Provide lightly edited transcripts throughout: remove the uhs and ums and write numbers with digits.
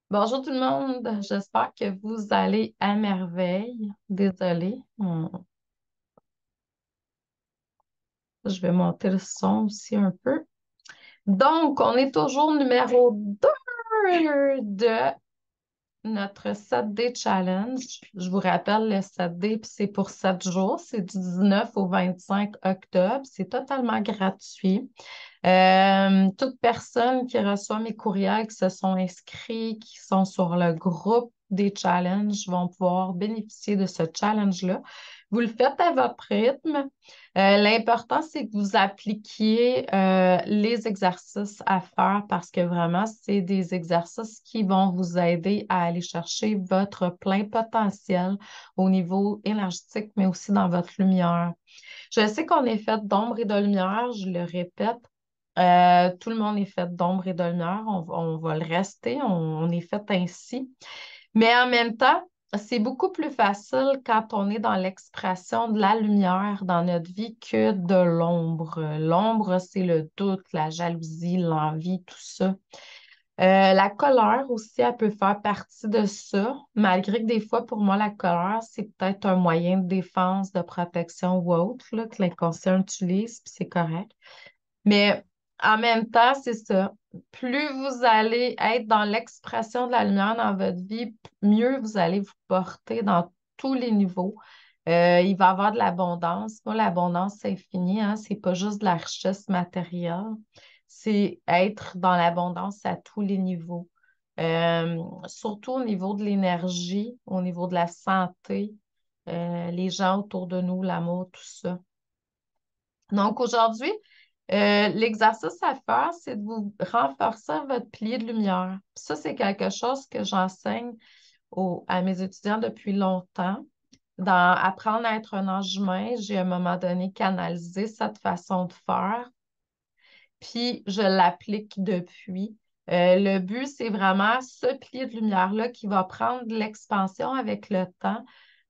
Bonjour tout le monde, j'espère que vous allez à merveille. Désolée, je vais monter le son aussi un peu. Donc, on est toujours numéro 2 de notre 7D Challenge. Je vous rappelle, le 7D, puis c'est pour 7 jours, c'est du 19 au 25 octobre. C'est totalement gratuit. Toute personne qui reçoit mes courriels, qui se sont inscrits, qui sont sur le groupe des challenges, vont pouvoir bénéficier de ce challenge-là. Vous le faites à votre rythme. L'important, c'est que vous appliquiez les exercices à faire parce que vraiment, c'est des exercices qui vont vous aider à aller chercher votre plein potentiel au niveau énergétique, mais aussi dans votre lumière. Je sais qu'on est fait d'ombre et de lumière, je le répète. Tout le monde est fait d'ombre et de lumière. On va le rester. On est fait ainsi. Mais en même temps, c'est beaucoup plus facile quand on est dans l'expression de la lumière dans notre vie que de l'ombre. L'ombre, c'est le doute, la jalousie, l'envie, tout ça. La colère aussi, elle peut faire partie de ça, malgré que des fois, pour moi, la colère, c'est peut-être un moyen de défense, de protection ou autre, là, que l'inconscient utilise, puis c'est correct. Mais en même temps, c'est ça. Plus vous allez être dans l'expression de la lumière dans votre vie, mieux vous allez vous porter dans tous les niveaux. Il va y avoir de l'abondance. Moi, l'abondance, c'est infini, hein. C'est pas juste de la richesse matérielle. C'est être dans l'abondance à tous les niveaux. Surtout au niveau de l'énergie, au niveau de la santé, les gens autour de nous, l'amour, tout ça. Donc aujourd'hui, l'exercice à faire, c'est de vous renforcer votre pilier de lumière. Ça, c'est quelque chose que j'enseigne à mes étudiants depuis longtemps. Dans Apprendre à être un ange humain, j'ai à un moment donné canalisé cette façon de faire, puis je l'applique depuis. Le but, c'est vraiment ce pilier de lumière-là qui va prendre de l'expansion avec le temps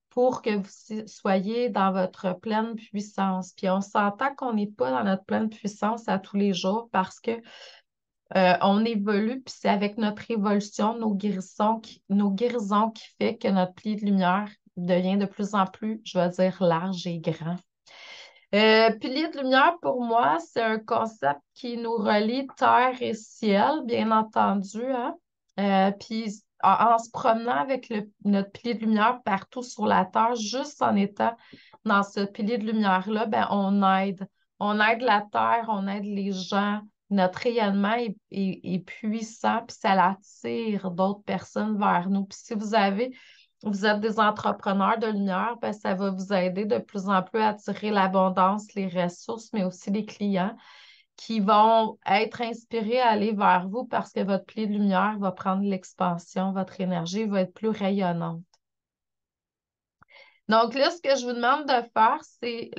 pour que vous soyez dans votre pleine puissance. Puis on s'entend qu'on n'est pas dans notre pleine puissance à tous les jours parce que on évolue, puis c'est avec notre évolution, nos guérisons qui fait que notre pli de lumière devient de plus en plus, je vais dire, large et grand. Pilier de lumière, pour moi, c'est un concept qui nous relie terre et ciel, bien entendu, hein. Puis en se promenant avec notre pilier de lumière partout sur la terre, juste en étant dans ce pilier de lumière-là, ben, on aide. On aide la terre, on aide les gens. Notre rayonnement est puissant, puis ça attire d'autres personnes vers nous. Puis si vous êtes des entrepreneurs de lumière, ben, ça va vous aider de plus en plus à attirer l'abondance, les ressources, mais aussi les clients qui vont être inspirés à aller vers vous parce que votre pilier de lumière va prendre l'expansion, votre énergie va être plus rayonnante. Donc là, ce que je vous demande de faire, c'est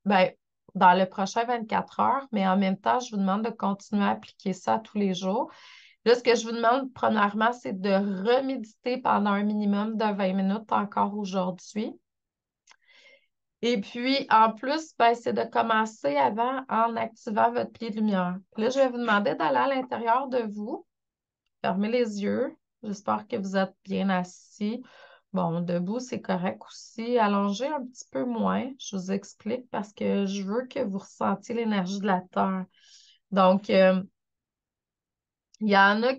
ben, dans le prochain 24 heures, mais en même temps, je vous demande de continuer à appliquer ça tous les jours. Là, ce que je vous demande, premièrement, c'est de reméditer pendant un minimum de 20 minutes encore aujourd'hui. Et puis, en plus, ben, c'est de commencer avant en activant votre pied de lumière. Puis là, je vais vous demander d'aller à l'intérieur de vous. Fermez les yeux. J'espère que vous êtes bien assis. Bon, debout, c'est correct aussi. Allongez un petit peu moins. Je vous explique parce que je veux que vous ressentiez l'énergie de la Terre. Donc, il y en a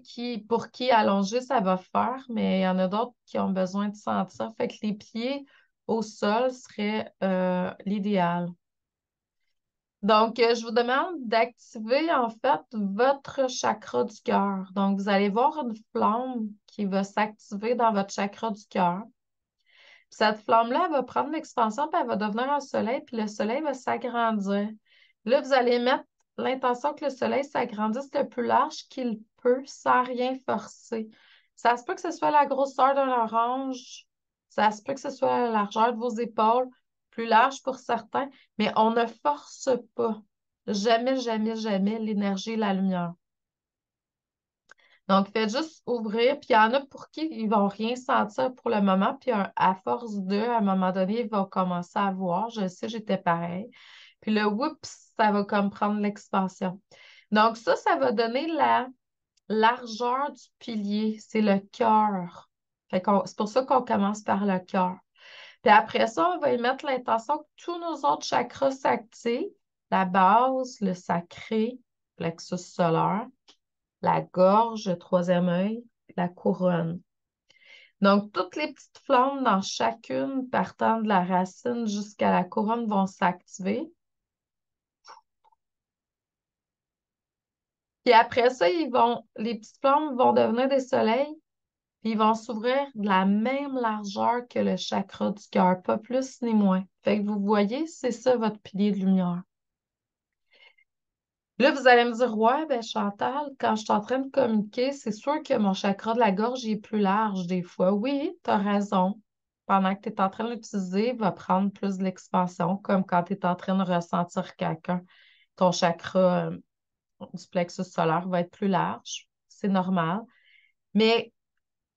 pour qui allonger, ça va faire, mais il y en a d'autres qui ont besoin de sentir. Fait que les pieds au sol serait l'idéal. Donc, je vous demande d'activer en fait votre chakra du cœur. Donc, vous allez voir une flamme qui va s'activer dans votre chakra du cœur. Cette flamme-là, elle va prendre l'expansion, puis elle va devenir un soleil, puis le soleil va s'agrandir. Là, vous allez mettre l'intention que le soleil s'agrandisse le plus large qu'il peut sans rien forcer. Ça se peut que ce soit la grosseur d'un orange, ça se peut que ce soit la largeur de vos épaules, plus large pour certains, mais on ne force pas. Jamais, jamais, jamais l'énergie et la lumière. Donc, faites juste ouvrir, puis il y en a pour qui ils vont rien sentir pour le moment, puis à force de, à un moment donné, ils vont commencer à voir. Je sais, j'étais pareil. Puis le whoops, ça va comme prendre l'expansion. Donc, ça va donner largeur du pilier, c'est le cœur. C'est pour ça qu'on commence par le cœur. Puis après ça, on va y mettre l'intention que tous nos autres chakras s'activent. La base, le sacré, plexus solaire, la gorge, le troisième œil, la couronne. Donc, toutes les petites flammes dans chacune partant de la racine jusqu'à la couronne vont s'activer. Puis après ça, les petites flammes vont devenir des soleils, puis ils vont s'ouvrir de la même largeur que le chakra du cœur, pas plus ni moins. Fait que vous voyez, c'est ça votre pilier de lumière. Là, vous allez me dire, ouais, ben Chantal, quand je suis en train de communiquer, c'est sûr que mon chakra de la gorge il est plus large des fois. Oui, tu as raison. Pendant que tu es en train de l'utiliser, il va prendre plus de l'expansion, comme quand tu es en train de ressentir quelqu'un. Ton chakra du plexus solaire va être plus large. C'est normal. Mais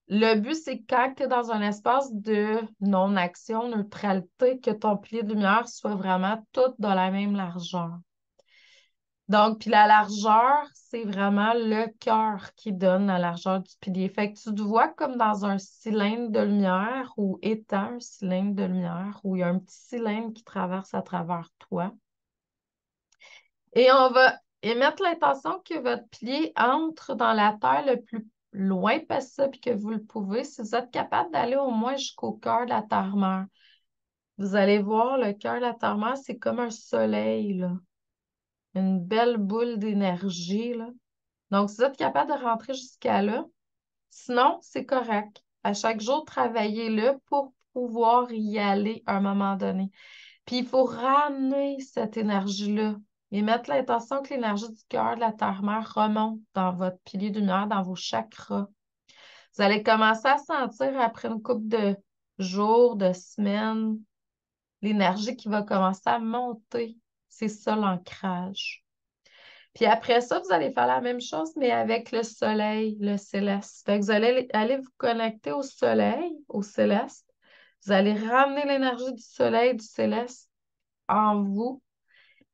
le but, c'est que quand tu es dans un espace de non-action, neutralité, que ton pilier de lumière soit vraiment tout de la même largeur. Donc, puis la largeur, c'est vraiment le cœur qui donne la largeur du pilier. Fait que tu te vois comme dans un cylindre de lumière ou étant un cylindre de lumière où il y a un petit cylindre qui traverse à travers toi. Et on va émettre l'intention que votre pilier entre dans la terre le plus loin possible puis que vous le pouvez. Si vous êtes capable d'aller au moins jusqu'au cœur de la terre-mère, vous allez voir le cœur de la terre-mère, c'est comme un soleil, là. Une belle boule d'énergie, là. Donc, si vous êtes capable de rentrer jusqu'à là, sinon, c'est correct. À chaque jour, travaillez-le pour pouvoir y aller à un moment donné. Puis, il faut ramener cette énergie-là et mettre l'intention que l'énergie du cœur de la terre-mère remonte dans votre pilier de lumière, dans vos chakras. Vous allez commencer à sentir après une couple de jours, de semaines, l'énergie qui va commencer à monter. C'est ça l'ancrage. Puis après ça, vous allez faire la même chose, mais avec le soleil, le céleste. Fait que vous allez aller vous connecter au soleil, au céleste. Vous allez ramener l'énergie du soleil, du céleste en vous.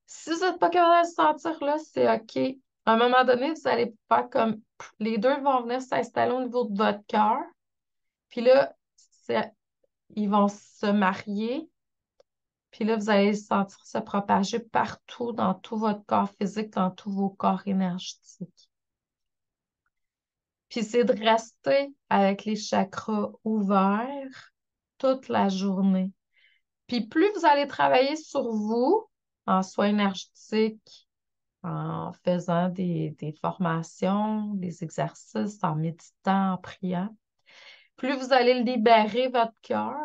Si vous n'êtes pas capable de le sentir là, c'est OK. À un moment donné, vous allez faire comme les deux vont venir s'installer au niveau de votre cœur. Puis là, ils vont se marier. Puis là, vous allez le sentir se propager partout dans tout votre corps physique, dans tous vos corps énergétiques. Puis c'est de rester avec les chakras ouverts toute la journée. Puis plus vous allez travailler sur vous, en soins énergétiques, en faisant des formations, des exercices, en méditant, en priant, plus vous allez libérer votre cœur,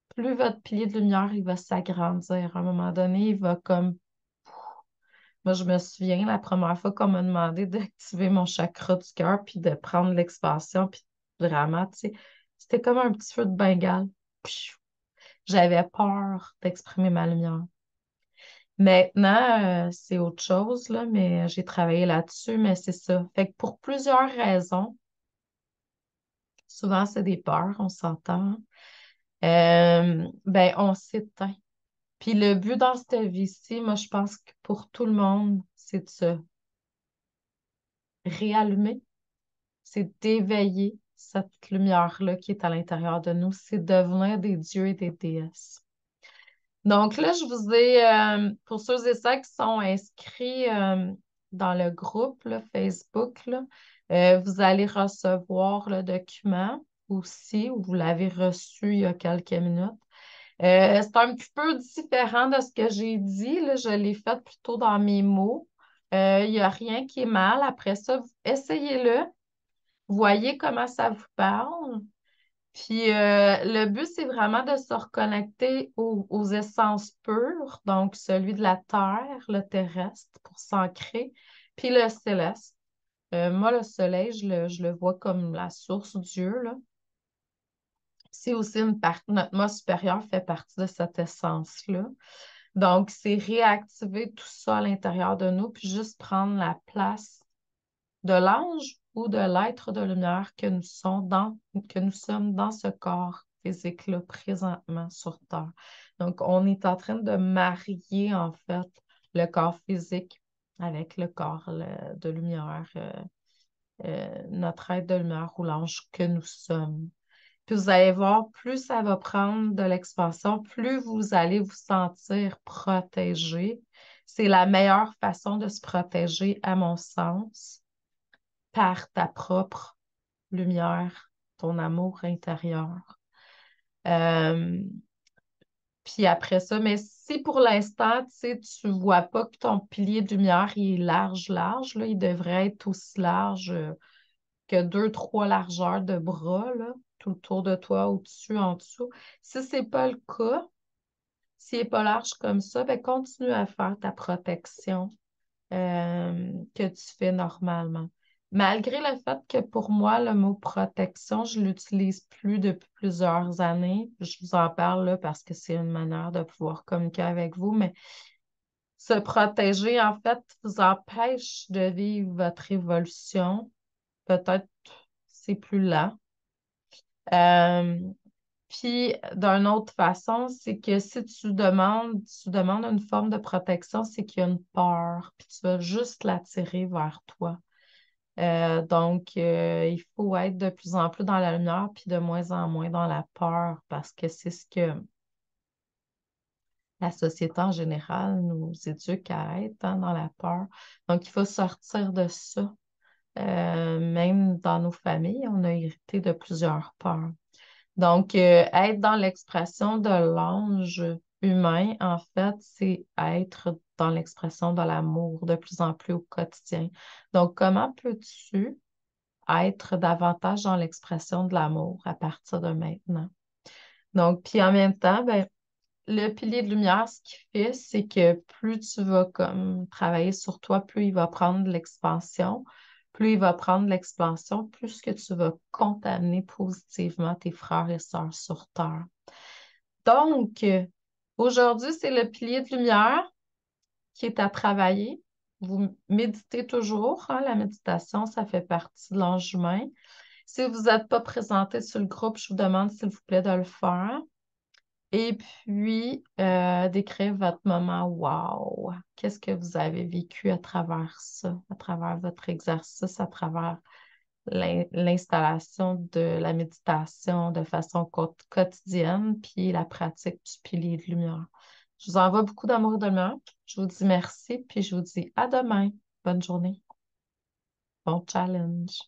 plus votre pilier de lumière, il va s'agrandir. À un moment donné, il va comme moi, je me souviens la première fois qu'on m'a demandé d'activer mon chakra du cœur, puis de prendre l'expansion, puis vraiment, tu sais, c'était comme un petit feu de Bengale. Pfiou! J'avais peur d'exprimer ma lumière. Maintenant, c'est autre chose, là, mais j'ai travaillé là-dessus, mais c'est ça. Fait que pour plusieurs raisons, souvent c'est des peurs, on s'entend, ben on s'éteint. Puis le but dans cette vie-ci, moi, je pense que pour tout le monde, c'est de se réallumer, c'est d'éveiller cette lumière-là qui est à l'intérieur de nous, c'est devenir des dieux et des déesses. Donc là, je vous ai, pour ceux et celles qui sont inscrits dans le groupe là, Facebook, là, vous allez recevoir le document aussi, ou vous l'avez reçu il y a quelques minutes. C'est un petit peu différent de ce que j'ai dit. Là, je l'ai fait plutôt dans mes mots. Il n'y a rien qui est mal. Après ça, essayez-le. Voyez comment ça vous parle. Puis le but, c'est vraiment de se reconnecter aux essences pures, donc celui de la terre, le terrestre, pour s'ancrer, puis le céleste. Moi, le soleil, je le vois comme la source Dieu, là. C'est aussi une partie, notre moi supérieur fait partie de cette essence-là. Donc, c'est réactiver tout ça à l'intérieur de nous, puis juste prendre la place de l'ange ou de l'être de lumière que nous sommes dans ce corps physique-là présentement sur Terre. Donc, on est en train de marier, en fait, le corps physique avec le corps de lumière notre être de lumière ou l'ange que nous sommes. Puis vous allez voir, plus ça va prendre de l'expansion, plus vous allez vous sentir protégé. C'est la meilleure façon de se protéger, à mon sens, par ta propre lumière, ton amour intérieur. Euh, Puis après ça, mais si pour l'instant, tu sais, tu vois pas que ton pilier de lumière, il est large, large, là, il devrait être aussi large que deux, trois largeurs de bras, là, tout autour de toi, au-dessus, en dessous. Si c'est pas le cas, s'il n'est pas large comme ça, ben continue à faire ta protection que tu fais normalement. Malgré le fait que pour moi, le mot protection, je ne l'utilise plus depuis plusieurs années. Je vous en parle là parce que c'est une manière de pouvoir communiquer avec vous, mais se protéger, en fait, vous empêche de vivre votre évolution. Peut-être c'est plus lent. Euh, Puis, d'une autre façon, c'est que si tu demandes une forme de protection, c'est qu'il y a une peur, puis tu vas juste l'attirer vers toi. Donc, il faut être de plus en plus dans la lumière, puis de moins en moins dans la peur, parce que c'est ce que la société en général nous éduque à être, hein, dans la peur. Donc, il faut sortir de ça. Même dans nos familles, on a hérité de plusieurs peurs. Donc, être dans l'expression de l'ange humain, en fait, c'est être dans l'expression de l'amour de plus en plus au quotidien. Donc, comment peux-tu être davantage dans l'expression de l'amour à partir de maintenant? Donc, puis en même temps, ben, le pilier de lumière, ce qu'il fait, c'est que plus tu vas comme travailler sur toi, plus il va prendre de l'expansion. Plus il va prendre de l'expansion, plus que tu vas contaminer positivement tes frères et sœurs sur Terre. Donc, aujourd'hui, c'est le pilier de lumière qui est à travailler. Vous méditez toujours, hein, la méditation, ça fait partie de l'ange humain. Si vous n'êtes pas présenté sur le groupe, je vous demande s'il vous plaît de le faire. Et puis, décrire votre moment wow. Qu'est-ce que vous avez vécu à travers ça, à travers votre exercice, à travers l'installation de la méditation de façon quotidienne, puis la pratique du pilier de lumière. Je vous envoie beaucoup d'amour et de lumière. Je vous dis merci, puis je vous dis à demain. Bonne journée. Bon challenge.